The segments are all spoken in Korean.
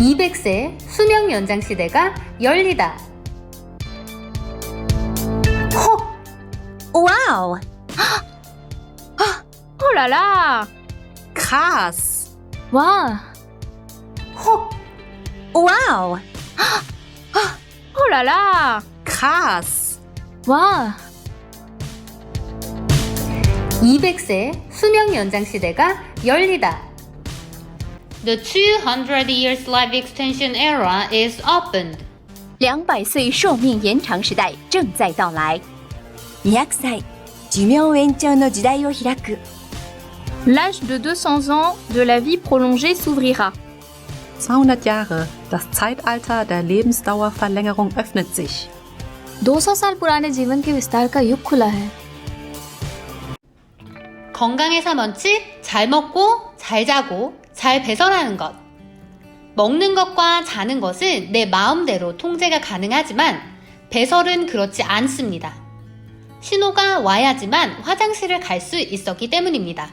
200세 수명 연장 시대가 열리다. 헉! Wow! Oh là là! Krass! Waouh! 헉! Wow! Oh là là! Krass! Waouh! 200세 수명 연장 시대가 열리다. The 200 years life extension era is opened. 200岁寿命延長時代正在到来。200歳、寿命延長の時代を開く。L'âge de 200 ans de la vie prolongée s'ouvrira. 200 Jahre, das Zeitalter der Lebensdauerverlängerung öffnet sich. 200 साल पुराने जीवन के विस्तार का युग खुला है. 건강해서 먼치 잘 먹고 잘 자고 잘 배설하는 것. 먹는 것과 자는 것은 내 마음대로 통제가 가능하지만 배설은 그렇지 않습니다. 신호가 와야지만 화장실을 갈 수 있었기 때문입니다.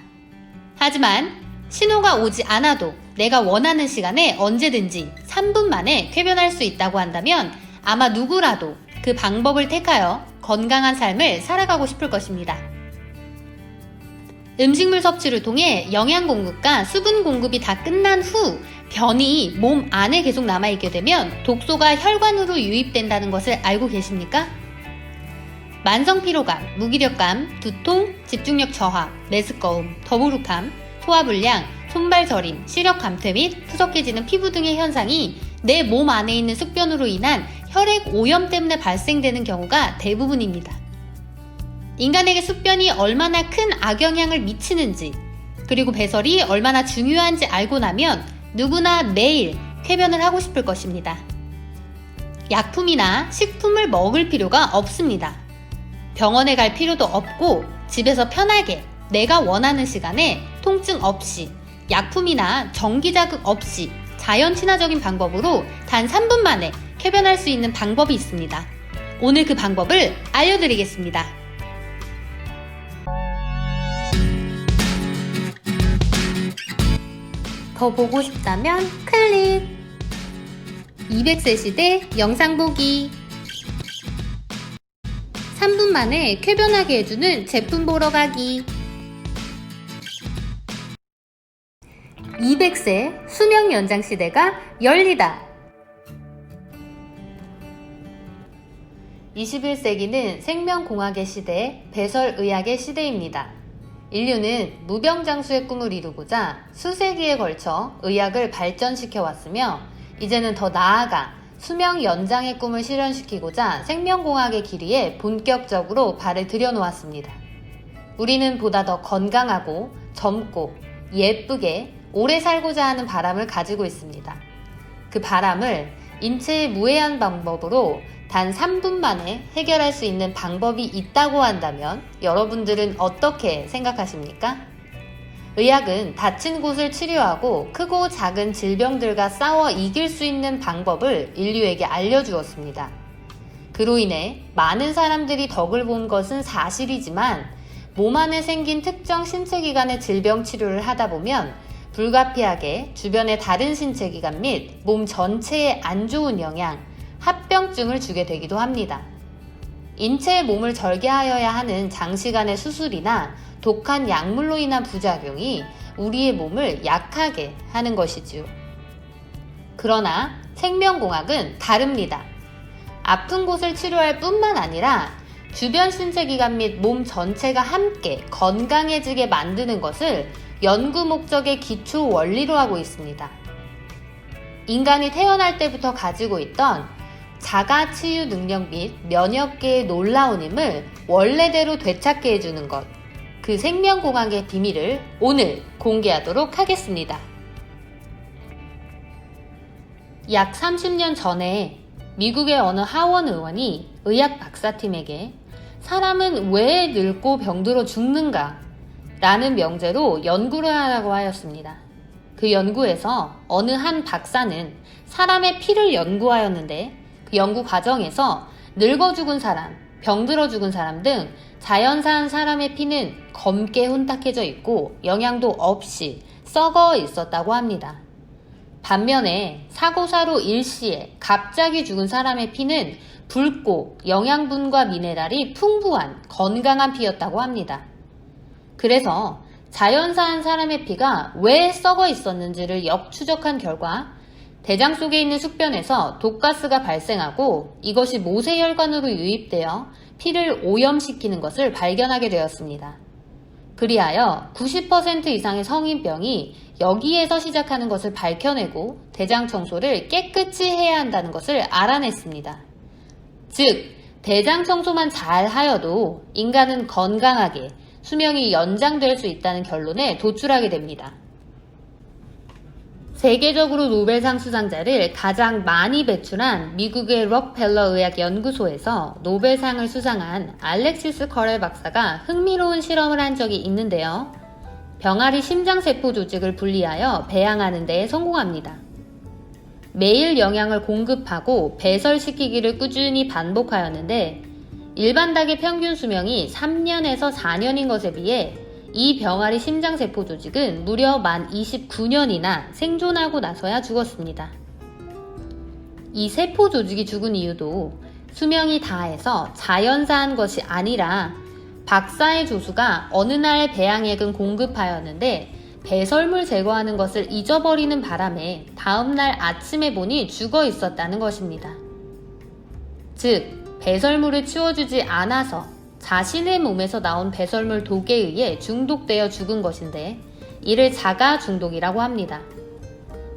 하지만 신호가 오지 않아도 내가 원하는 시간에 언제든지 3분 만에 쾌변할 수 있다고 한다면 아마 누구라도 그 방법을 택하여 건강한 삶을 살아가고 싶을 것입니다. 음식물 섭취를 통해 영양 공급과 수분 공급이 다 끝난 후 변이 몸 안에 계속 남아있게 되면 독소가 혈관으로 유입된다는 것을 알고 계십니까? 만성 피로감, 무기력감, 두통, 집중력 저하, 메스꺼움, 더부룩함, 소화불량, 손발 저림, 시력 감퇴 및 푸석해지는 피부 등의 현상이 내 몸 안에 있는 숙변으로 인한 혈액 오염 때문에 발생되는 경우가 대부분입니다. 인간에게 숙변이 얼마나 큰 악영향을 미치는지 그리고 배설이 얼마나 중요한지 알고 나면 누구나 매일 쾌변을 하고 싶을 것입니다. 약품이나 식품을 먹을 필요가 없습니다. 병원에 갈 필요도 없고 집에서 편하게 내가 원하는 시간에 통증 없이 약품이나 전기자극 없이 자연 친화적인 방법으로 단 3분 만에 쾌변할 수 있는 방법이 있습니다. 오늘 그 방법을 알려드리겠습니다. 더 보고 싶다면 클릭! 200세 시대 영상 보기 3분 만에 쾌변하게 해주는 제품 보러 가기 200세 수명 연장 시대가 열리다 21세기는 생명공학의 시대, 배설의학의 시대입니다. 인류는 무병장수의 꿈을 이루고자 수세기에 걸쳐 의학을 발전시켜 왔으며 이제는 더 나아가 수명 연장의 꿈을 실현시키고자 생명공학의 길 위에 본격적으로 발을 들여놓았습니다. 우리는 보다 더 건강하고 젊고 예쁘게 오래 살고자 하는 바람을 가지고 있습니다. 그 바람을 인체의 무해한 방법으로 단 3분 만에 해결할 수 있는 방법이 있다고 한다면 여러분들은 어떻게 생각하십니까? 의학은 다친 곳을 치료하고 크고 작은 질병들과 싸워 이길 수 있는 방법을 인류에게 알려주었습니다. 그로 인해 많은 사람들이 덕을 본 것은 사실이지만 몸 안에 생긴 특정 신체기관의 질병 치료를 하다 보면 불가피하게 주변의 다른 신체기관 및 몸 전체에 안 좋은 영향, 합병증을 주게 되기도 합니다. 인체의 몸을 절개하여야 하는 장시간의 수술이나 독한 약물로 인한 부작용이 우리의 몸을 약하게 하는 것이지요. 그러나 생명공학은 다릅니다. 아픈 곳을 치료할 뿐만 아니라 주변 신체기관 및 몸 전체가 함께 건강해지게 만드는 것을 연구 목적의 기초 원리로 하고 있습니다. 인간이 태어날 때부터 가지고 있던 자가 치유 능력 및 면역계의 놀라운 힘을 원래대로 되찾게 해주는 것, 그 생명공학의 비밀을 오늘 공개하도록 하겠습니다. 약 30년 전에 미국의 어느 하원 의원이 의학 박사팀에게 사람은 왜 늙고 병들어 죽는가? 라는 명제로 연구를 하라고 하였습니다. 그 연구에서 어느 한 박사는 사람의 피를 연구하였는데 그 연구 과정에서 늙어 죽은 사람, 병들어 죽은 사람 등 자연사한 사람의 피는 검게 혼탁해져 있고 영양도 없이 썩어 있었다고 합니다. 반면에 사고사로 일시에 갑자기 죽은 사람의 피는 붉고 영양분과 미네랄이 풍부한 건강한 피였다고 합니다. 그래서 자연사한 사람의 피가 왜 썩어 있었는지를 역추적한 결과 대장 속에 있는 숙변에서 독가스가 발생하고 이것이 모세혈관으로 유입되어 피를 오염시키는 것을 발견하게 되었습니다. 그리하여 90% 이상의 성인병이 여기에서 시작하는 것을 밝혀내고 대장 청소를 깨끗이 해야 한다는 것을 알아냈습니다. 즉, 대장 청소만 잘 하여도 인간은 건강하게 수명이 연장될 수 있다는 결론에 도출하게 됩니다. 세계적으로 노벨상 수상자를 가장 많이 배출한 미국의 록펠러 의학연구소에서 노벨상을 수상한 알렉시스 커렐 박사가 흥미로운 실험을 한 적이 있는데요. 병아리 심장세포 조직을 분리하여 배양하는 데 성공합니다. 매일 영양을 공급하고 배설시키기를 꾸준히 반복하였는데 일반 닭의 평균 수명이 3년에서 4년인 것에 비해 이 병아리 심장세포 조직은 무려 만 29년이나 생존하고 나서야 죽었습니다. 이 세포 조직이 죽은 이유도 수명이 다해서 자연사한 것이 아니라 박사의 조수가 어느 날 배양액은 공급하였는데 배설물 제거하는 것을 잊어버리는 바람에 다음날 아침에 보니 죽어 있었다는 것입니다. 즉, 배설물을 치워주지 않아서 자신의 몸에서 나온 배설물 독에 의해 중독되어 죽은 것인데 이를 자가 중독이라고 합니다.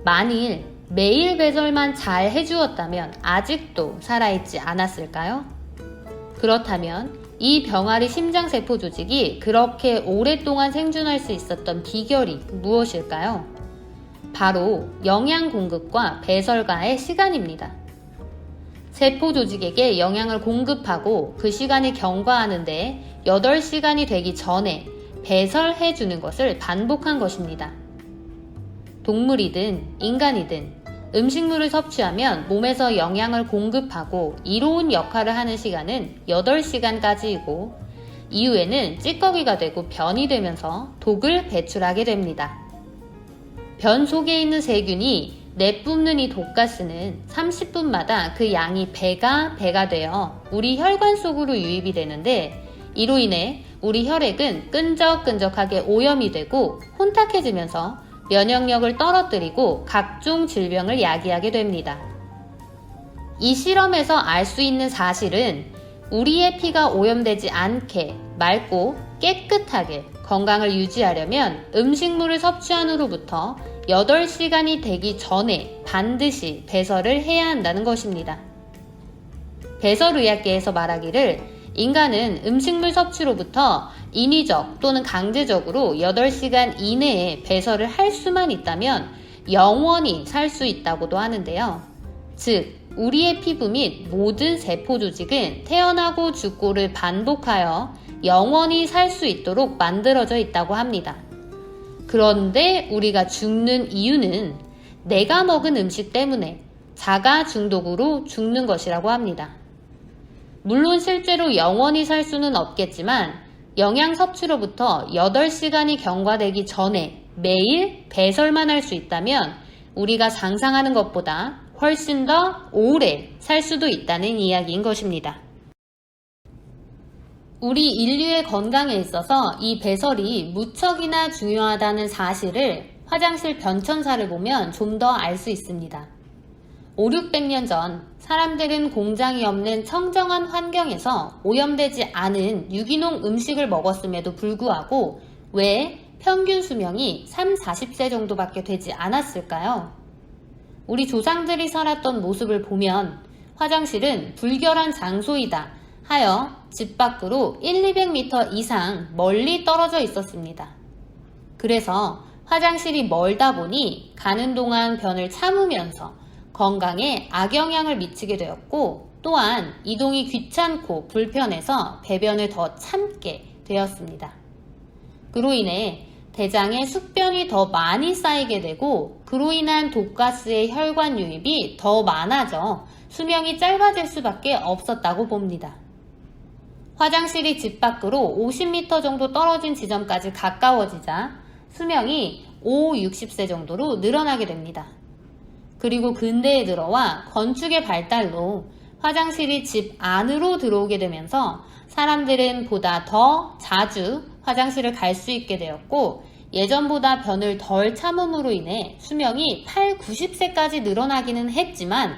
만일 매일 배설만 잘 해주었다면 아직도 살아있지 않았을까요? 그렇다면 이 병아리 심장세포 조직이 그렇게 오랫동안 생존할 수 있었던 비결이 무엇일까요? 바로 영양 공급과 배설과의 시간입니다. 세포 조직에게 영양을 공급하고 그 시간을 경과하는데 8시간이 되기 전에 배설해주는 것을 반복한 것입니다. 동물이든 인간이든 음식물을 섭취하면 몸에서 영양을 공급하고 이로운 역할을 하는 시간은 8시간까지이고 이후에는 찌꺼기가 되고 변이 되면서 독을 배출하게 됩니다. 변 속에 있는 세균이 내뿜는 이 독가스는 30분마다 그 양이 배가 되어 우리 혈관 속으로 유입이 되는데 이로 인해 우리 혈액은 끈적끈적하게 오염이 되고 혼탁해지면서 면역력을 떨어뜨리고 각종 질병을 야기하게 됩니다. 이 실험에서 알 수 있는 사실은 우리의 피가 오염되지 않게 맑고 깨끗하게 건강을 유지하려면 음식물을 섭취한 후로부터 8시간이 되기 전에 반드시 배설을 해야 한다는 것입니다. 배설의학계에서 말하기를 인간은 음식물 섭취로부터 인위적 또는 강제적으로 8시간 이내에 배설을 할 수만 있다면 영원히 살 수 있다고도 하는데요. 즉, 우리의 피부 및 모든 세포 조직은 태어나고 죽고를 반복하여 영원히 살 수 있도록 만들어져 있다고 합니다. 그런데 우리가 죽는 이유는 내가 먹은 음식 때문에 자가 중독으로 죽는 것이라고 합니다. 물론 실제로 영원히 살 수는 없겠지만 영양 섭취로부터 8시간이 경과되기 전에 매일 배설만 할 수 있다면 우리가 상상하는 것보다 훨씬 더 오래 살 수도 있다는 이야기인 것입니다. 우리 인류의 건강에 있어서 이 배설이 무척이나 중요하다는 사실을 화장실 변천사를 보면 좀 더 알 수 있습니다. 500~600년 전 사람들은 공장이 없는 청정한 환경에서 오염되지 않은 유기농 음식을 먹었음에도 불구하고 왜 평균 수명이 30~40세 정도밖에 되지 않았을까요? 우리 조상들이 살았던 모습을 보면 화장실은 불결한 장소이다 하여 집 밖으로 100~200m 이상 멀리 떨어져 있었습니다. 그래서 화장실이 멀다 보니 가는 동안 변을 참으면서 건강에 악영향을 미치게 되었고 또한 이동이 귀찮고 불편해서 배변을 더 참게 되었습니다. 그로 인해 대장에 숙변이 더 많이 쌓이게 되고 그로 인한 독가스의 혈관 유입이 더 많아져 수명이 짧아질 수밖에 없었다고 봅니다. 화장실이 집 밖으로 50m 정도 떨어진 지점까지 가까워지자 수명이 50~60세 정도로 늘어나게 됩니다. 그리고 근대에 들어와 건축의 발달로 화장실이 집 안으로 들어오게 되면서 사람들은 보다 더 자주 화장실을 갈 수 있게 되었고, 예전보다 변을 덜 참음으로 인해 수명이 8, 90세까지 늘어나기는 했지만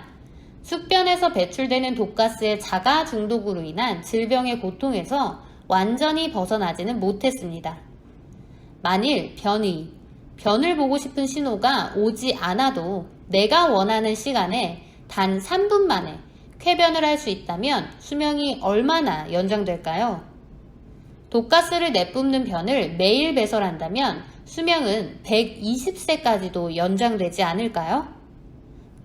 숙변에서 배출되는 독가스의 자가 중독으로 인한 질병의 고통에서 완전히 벗어나지는 못했습니다. 만일 변을 보고 싶은 신호가 오지 않아도 내가 원하는 시간에 단 3분 만에 쾌변을 할 수 있다면 수명이 얼마나 연장될까요? 독가스를 내뿜는 변을 매일 배설한다면 수명은 120세까지도 연장되지 않을까요?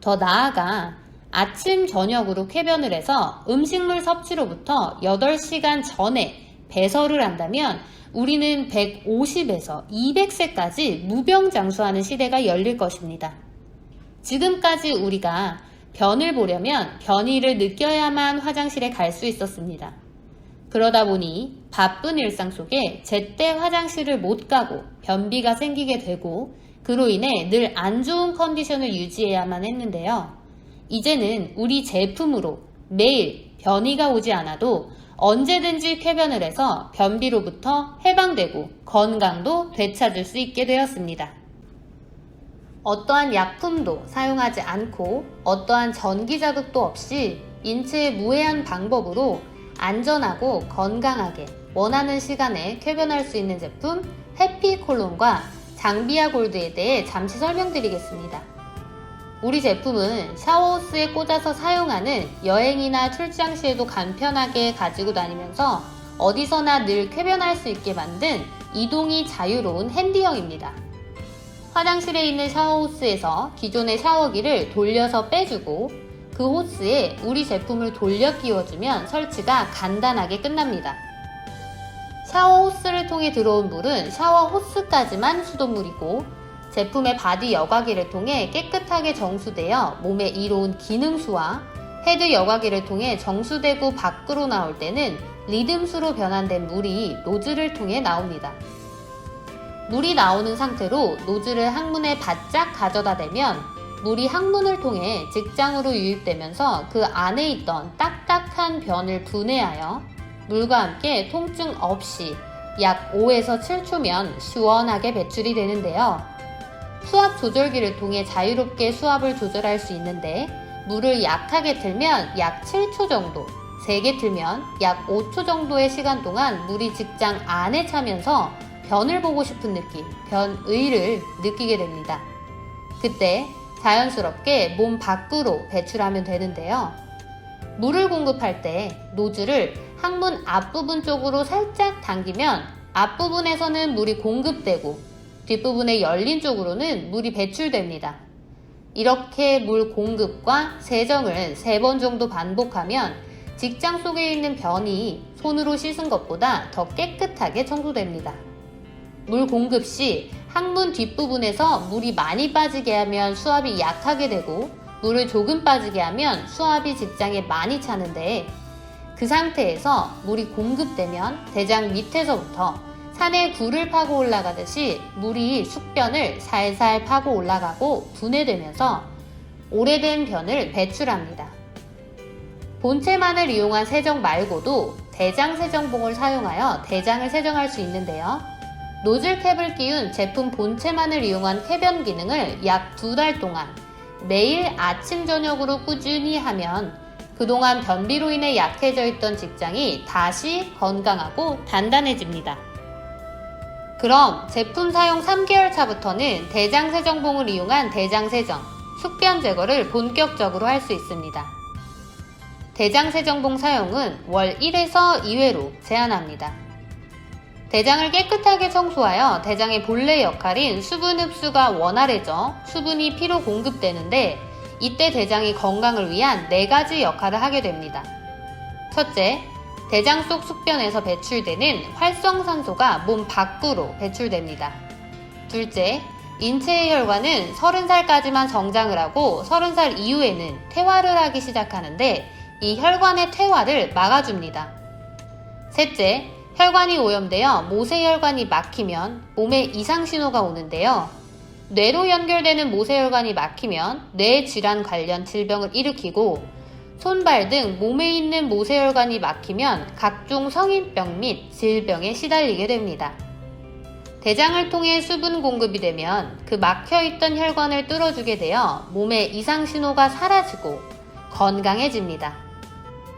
더 나아가 아침, 저녁으로 쾌변을 해서 음식물 섭취로부터 8시간 전에 배설을 한다면 우리는 150에서 200세까지 무병장수하는 시대가 열릴 것입니다. 지금까지 우리가 변을 보려면 변이를 느껴야만 화장실에 갈 수 있었습니다. 그러다 보니 바쁜 일상 속에 제때 화장실을 못 가고 변비가 생기게 되고 그로 인해 늘 안 좋은 컨디션을 유지해야만 했는데요. 이제는 우리 제품으로 매일 변이가 오지 않아도 언제든지 쾌변을 해서 변비로부터 해방되고 건강도 되찾을 수 있게 되었습니다. 어떠한 약품도 사용하지 않고 어떠한 전기 자극도 없이 인체에 무해한 방법으로 안전하고 건강하게 원하는 시간에 쾌변할 수 있는 제품 해피콜론과 장비아 골드에 대해 잠시 설명드리겠습니다. 우리 제품은 샤워호스에 꽂아서 사용하는 여행이나 출장 시에도 간편하게 가지고 다니면서 어디서나 늘 쾌변할 수 있게 만든 이동이 자유로운 핸디형입니다. 화장실에 있는 샤워호스에서 기존의 샤워기를 돌려서 빼주고 그 호스에 우리 제품을 돌려 끼워주면 설치가 간단하게 끝납니다. 샤워 호스를 통해 들어온 물은 샤워 호스까지만 수돗물이고 제품의 바디 여과기를 통해 깨끗하게 정수되어 몸에 이로운 기능수와 헤드 여과기를 통해 정수되고 밖으로 나올 때는 리듬수로 변환된 물이 노즐을 통해 나옵니다. 물이 나오는 상태로 노즐을 항문에 바짝 가져다 대면 물이 항문을 통해 직장으로 유입되면서 그 안에 있던 딱딱한 변을 분해하여 물과 함께 통증 없이 약 5에서 7초면 시원하게 배출이 되는데요. 수압 조절기를 통해 자유롭게 수압을 조절할 수 있는데 물을 약하게 틀면 약 7초 정도, 세게 틀면 약 5초 정도의 시간 동안 물이 직장 안에 차면서 변을 보고 싶은 느낌, 변의를 느끼게 됩니다. 그때 자연스럽게 몸 밖으로 배출하면 되는데요. 물을 공급할 때 노즐을 항문 앞부분 쪽으로 살짝 당기면 앞부분에서는 물이 공급되고 뒷부분의 열린 쪽으로는 물이 배출됩니다. 이렇게 물 공급과 세정을 3번 정도 반복하면 직장 속에 있는 변이 손으로 씻은 것보다 더 깨끗하게 청소됩니다. 물 공급 시 항문 뒷부분에서 물이 많이 빠지게 하면 수압이 약하게 되고 물을 조금 빠지게 하면 수압이 직장에 많이 차는데 그 상태에서 물이 공급되면 대장 밑에서부터 산에 굴을 파고 올라가듯이 물이 숙변을 살살 파고 올라가고 분해되면서 오래된 변을 배출합니다. 본체만을 이용한 세정 말고도 대장 세정봉을 사용하여 대장을 세정할 수 있는데요. 노즐 캡을 끼운 제품 본체만을 이용한 쾌변 기능을 약 2달 동안 매일 아침 저녁으로 꾸준히 하면 그동안 변비로 인해 약해져 있던 직장이 다시 건강하고 단단해집니다. 그럼 제품 사용 3개월 차부터는 대장 세정봉을 이용한 대장 세정, 숙변 제거를 본격적으로 할 수 있습니다. 대장 세정봉 사용은 월 1에서 2회로 제한합니다. 대장을 깨끗하게 청소하여 대장의 본래 역할인 수분 흡수가 원활해져 수분이 피로 공급되는데 이때 대장이 건강을 위한 4가지 역할을 하게 됩니다. 첫째, 대장 속 숙변에서 배출되는 활성산소가 몸 밖으로 배출됩니다. 둘째, 인체의 혈관은 30살까지만 성장을 하고 30살 이후에는 퇴화를 하기 시작하는데 이 혈관의 퇴화를 막아줍니다. 셋째, 혈관이 오염되어 모세혈관이 막히면 몸에 이상신호가 오는데요. 뇌로 연결되는 모세혈관이 막히면 뇌 질환 관련 질병을 일으키고 손발 등 몸에 있는 모세혈관이 막히면 각종 성인병 및 질병에 시달리게 됩니다. 대장을 통해 수분 공급이 되면 그 막혀있던 혈관을 뚫어주게 되어 몸의 이상 신호가 사라지고 건강해집니다.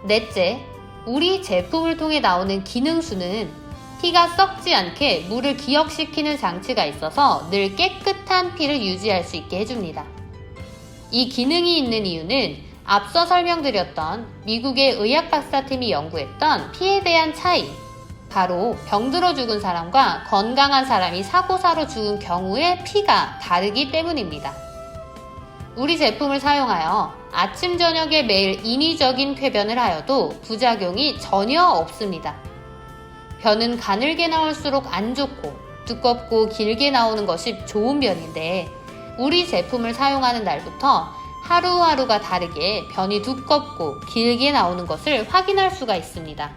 넷째, 우리 제품을 통해 나오는 기능수는 피가 썩지 않게 물을 기억시키는 장치가 있어서 늘 깨끗한 피를 유지할 수 있게 해줍니다. 이 기능이 있는 이유는 앞서 설명드렸던 미국의 의학박사팀이 연구했던 피에 대한 차이, 바로 병들어 죽은 사람과 건강한 사람이 사고사로 죽은 경우의 피가 다르기 때문입니다. 우리 제품을 사용하여 아침 저녁에 매일 인위적인 쾌변을 하여도 부작용이 전혀 없습니다. 변은 가늘게 나올수록 안 좋고 두껍고 길게 나오는 것이 좋은 변인데 우리 제품을 사용하는 날부터 하루하루가 다르게 변이 두껍고 길게 나오는 것을 확인할 수가 있습니다.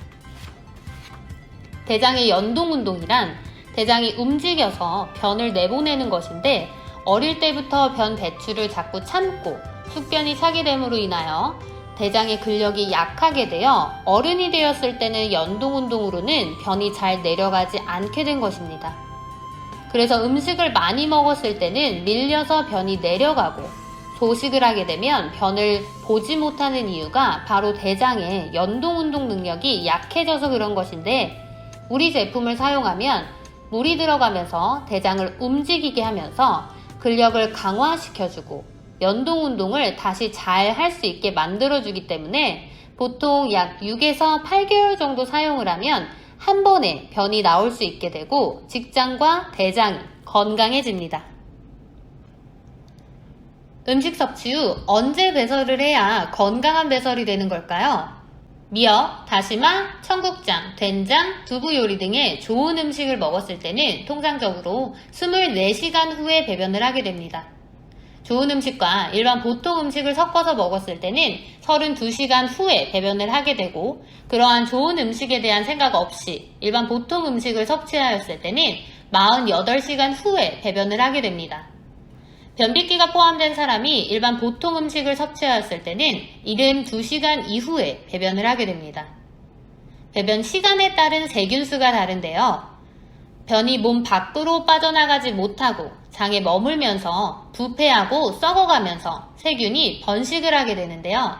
대장의 연동운동이란 대장이 움직여서 변을 내보내는 것인데 어릴 때부터 변 배출을 자꾸 참고 숙변이 차게 됨으로 인하여 대장의 근력이 약하게 되어 어른이 되었을 때는 연동운동으로는 변이 잘 내려가지 않게 된 것입니다. 그래서 음식을 많이 먹었을 때는 밀려서 변이 내려가고 소식을 하게 되면 변을 보지 못하는 이유가 바로 대장의 연동운동 능력이 약해져서 그런 것인데 우리 제품을 사용하면 물이 들어가면서 대장을 움직이게 하면서 근력을 강화시켜주고 연동운동을 다시 잘 할 수 있게 만들어주기 때문에 보통 약 6에서 8개월 정도 사용을 하면 한 번에 변이 나올 수 있게 되고 직장과 대장이 건강해집니다. 음식 섭취 후 언제 배설을 해야 건강한 배설이 되는 걸까요? 미역, 다시마, 청국장, 된장, 두부 요리 등의 좋은 음식을 먹었을 때는 통상적으로 24시간 후에 배변을 하게 됩니다. 좋은 음식과 일반 보통 음식을 섞어서 먹었을 때는 32시간 후에 배변을 하게 되고 그러한 좋은 음식에 대한 생각 없이 일반 보통 음식을 섭취하였을 때는 48시간 후에 배변을 하게 됩니다. 변비기가 포함된 사람이 일반 보통 음식을 섭취하였을 때는 72시간 이후에 배변을 하게 됩니다. 배변 시간에 따른 세균수가 다른데요. 변이 몸 밖으로 빠져나가지 못하고 장에 머물면서 부패하고 썩어가면서 세균이 번식을 하게 되는데요.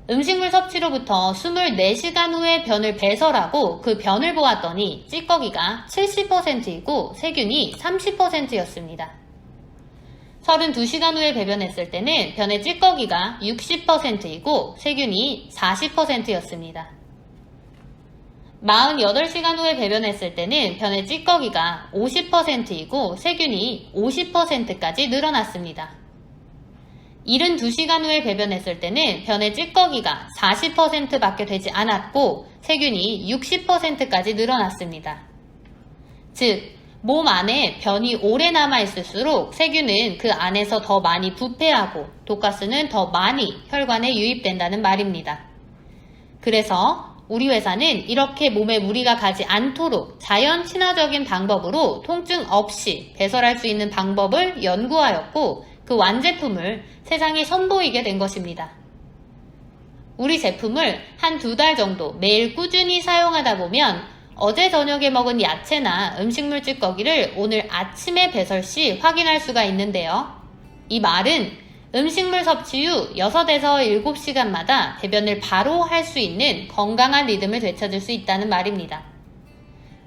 음식물 섭취로부터 24시간 후에 변을 배설하고 그 변을 보았더니 찌꺼기가 70%이고 세균이 30%였습니다. 32시간 후에 배변했을 때는 변의 찌꺼기가 60%이고 세균이 40%였습니다. 48시간 후에 배변했을 때는 변의 찌꺼기가 50%이고 세균이 50%까지 늘어났습니다. 72시간 후에 배변했을 때는 변의 찌꺼기가 40%밖에 되지 않았고 세균이 60%까지 늘어났습니다. 즉, 몸 안에 변이 오래 남아있을수록 세균은 그 안에서 더 많이 부패하고 독가스는 더 많이 혈관에 유입된다는 말입니다. 그래서 우리 회사는 이렇게 몸에 무리가 가지 않도록 자연 친화적인 방법으로 통증 없이 배설할 수 있는 방법을 연구하였고 그 완제품을 세상에 선보이게 된 것입니다. 우리 제품을 한 2달 정도 매일 꾸준히 사용하다 보면 어제 저녁에 먹은 야채나 음식물 찌꺼기를 오늘 아침에 배설 시 확인할 수가 있는데요. 이 말은 음식물 섭취 후 6에서 7시간마다 배변을 바로 할 수 있는 건강한 리듬을 되찾을 수 있다는 말입니다.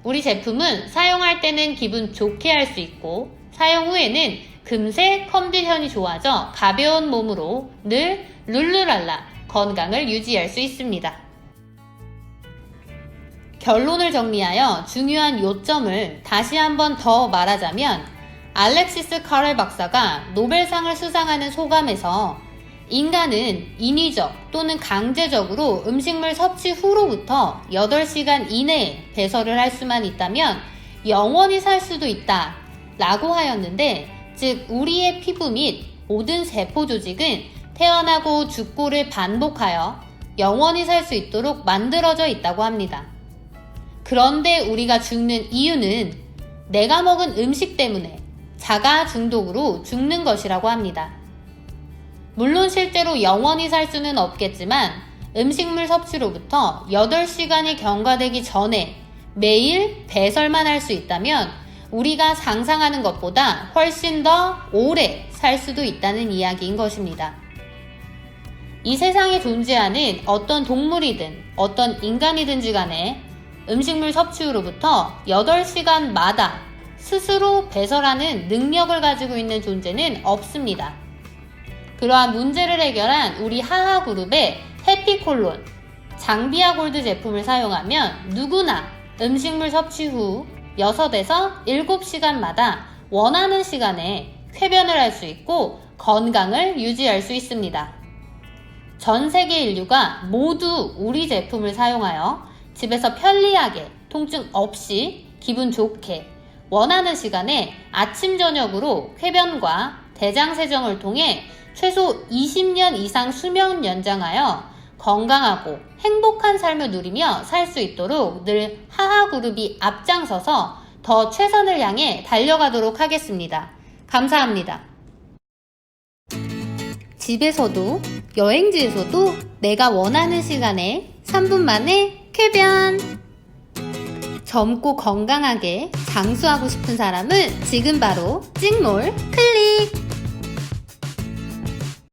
우리 제품은 사용할 때는 기분 좋게 할 수 있고 사용 후에는 금세 컨디션이 좋아져 가벼운 몸으로 늘 룰루랄라 건강을 유지할 수 있습니다. 결론을 정리하여 중요한 요점을 다시 한번 더 말하자면 알렉시스 카렐 박사가 노벨상을 수상하는 소감에서 인간은 인위적 또는 강제적으로 음식물 섭취 후로부터 8시간 이내에 배설을 할 수만 있다면 영원히 살 수도 있다 라고 하였는데, 즉 우리의 피부 및 모든 세포 조직은 태어나고 죽고를 반복하여 영원히 살 수 있도록 만들어져 있다고 합니다. 그런데 우리가 죽는 이유는 내가 먹은 음식 때문에, 자가 중독으로 죽는 것이라고 합니다. 물론 실제로 영원히 살 수는 없겠지만 음식물 섭취로부터 8시간이 경과되기 전에 매일 배설만 할 수 있다면 우리가 상상하는 것보다 훨씬 더 오래 살 수도 있다는 이야기인 것입니다. 이 세상에 존재하는 어떤 동물이든 어떤 인간이든지 간에 음식물 섭취 후로부터 8시간마다 스스로 배설하는 능력을 가지고 있는 존재는 없습니다. 그러한 문제를 해결한 우리 하하그룹의 해피콜론, 장비아 골드 제품을 사용하면 누구나 음식물 섭취 후 6에서 7시간마다 원하는 시간에 쾌변을 할 수 있고 건강을 유지할 수 있습니다. 전 세계 인류가 모두 우리 제품을 사용하여 집에서 편리하게 통증 없이 기분 좋게 원하는 시간에 아침 저녁으로 쾌변과 대장 세정을 통해 최소 20년 이상 수명 연장하여 건강하고 행복한 삶을 누리며 살 수 있도록 늘 하하그룹이 앞장서서 더 최선을 향해 달려가도록 하겠습니다. 감사합니다. 집에서도 여행지에서도 내가 원하는 시간에 3분 만에 쾌변! 젊고 건강하게 장수하고 싶은 사람은 지금 바로 찍몰 클릭!